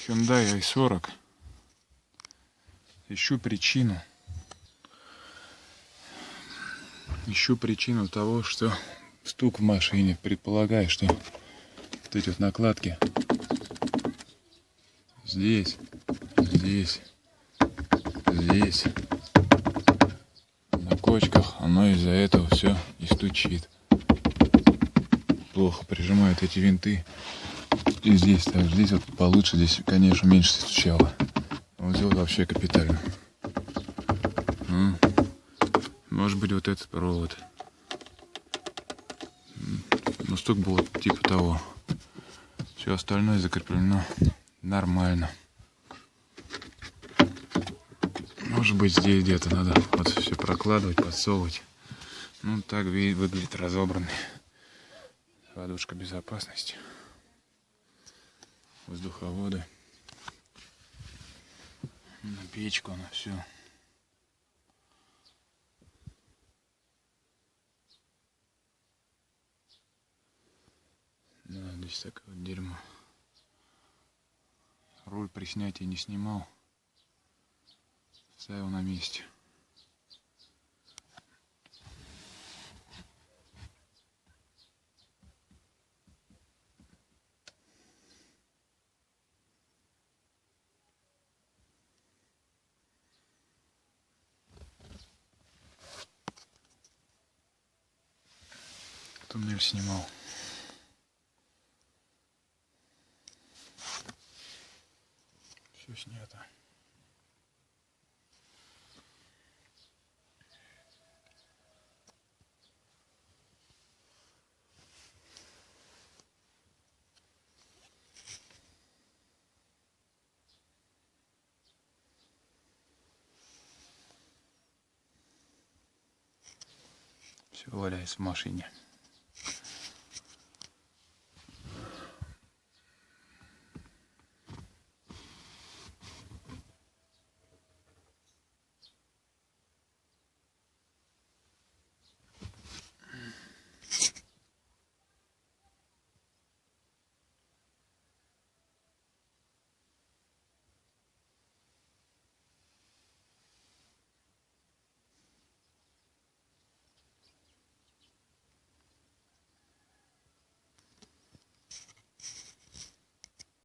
Hyundai i40. Ищу причину. Ищу причину того, что стук в машине. Предполагаю, что вот эти вот накладки здесь, здесь, здесь, на кочках, оно из-за этого все и стучит. Плохо прижимают эти винты. И здесь так, здесь вот получше, здесь, конечно, меньше стучало. Вот здесь вот вообще капитально. Может быть, вот этот провод. Но стук был типа того. Все остальное закреплено нормально. Может быть, здесь где-то надо вот все прокладывать, подсовывать. Ну, так выглядит разобранный. Подушка безопасности. Воздуховоды. На печку, на все. Да, здесь такое вот дерьмо. Руль при снятии не снимал. Ставил на месте. Туннель снимал. Все снято. Все валяется в машине.